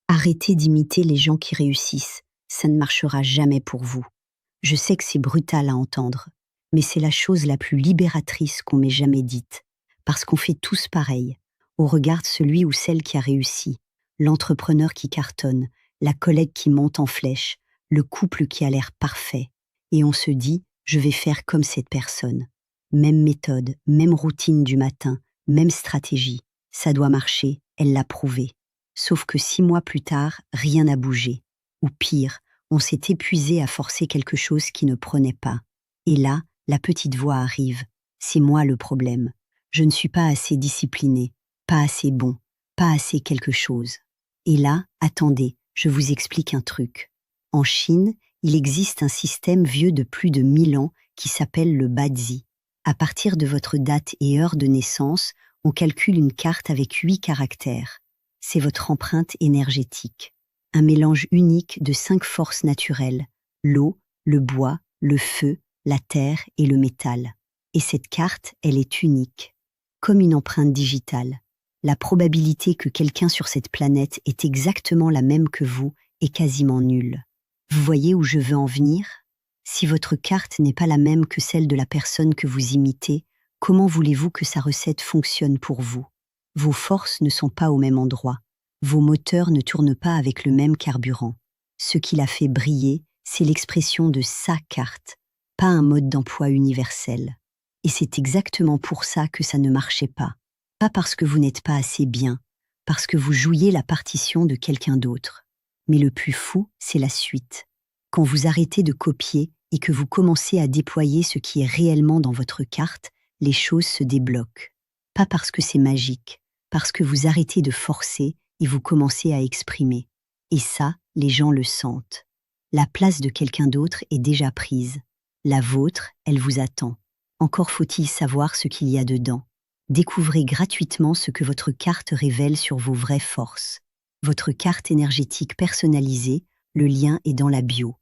Arrêtez d'imiter les gens qui réussissent, ça ne marchera jamais pour vous. Je sais que c'est brutal à entendre, mais c'est la chose la plus libératrice qu'on m'ait jamais dite. Parce qu'on fait tous pareil. On regarde celui ou celle qui a réussi, l'entrepreneur qui cartonne, la collègue qui monte en flèche, le couple qui a l'air parfait. Et on se dit, je vais faire comme cette personne. Même méthode, même routine du matin, même stratégie. Ça doit marcher, elle l'a prouvé. Sauf que 6 mois plus tard, rien n'a bougé. Ou pire, on s'est épuisé à forcer quelque chose qui ne prenait pas. Et là, la petite voix arrive. C'est moi le problème. Je ne suis pas assez discipliné, pas assez bon, pas assez quelque chose. Et là, attendez, je vous explique un truc. En Chine, il existe un système vieux de plus de 1000 ans qui s'appelle le Bazi. À partir de votre date et heure de naissance, on calcule une carte avec 8 caractères. C'est votre empreinte énergétique. Un mélange unique de 5 forces naturelles, l'eau, le bois, le feu, la terre et le métal. Et cette carte, elle est unique. Comme une empreinte digitale. La probabilité que quelqu'un sur cette planète est exactement la même que vous est quasiment nulle. Vous voyez où je veux en venir? Si votre carte n'est pas la même que celle de la personne que vous imitez, comment voulez-vous que sa recette fonctionne pour vous? Vos forces ne sont pas au même endroit. Vos moteurs ne tournent pas avec le même carburant. Ce qui la fait briller, c'est l'expression de sa carte, pas un mode d'emploi universel. Et c'est exactement pour ça que ça ne marchait pas. Pas parce que vous n'êtes pas assez bien, parce que vous jouiez la partition de quelqu'un d'autre. Mais le plus fou, c'est la suite. Quand vous arrêtez de copier et que vous commencez à déployer ce qui est réellement dans votre carte, les choses se débloquent. Pas parce que c'est magique, parce que vous arrêtez de forcer et vous commencez à exprimer. Et ça, les gens le sentent. La place de quelqu'un d'autre est déjà prise. La vôtre, elle vous attend. Encore faut-il savoir ce qu'il y a dedans. Découvrez gratuitement ce que votre carte révèle sur vos vraies forces. Votre carte énergétique personnalisée, le lien est dans la bio.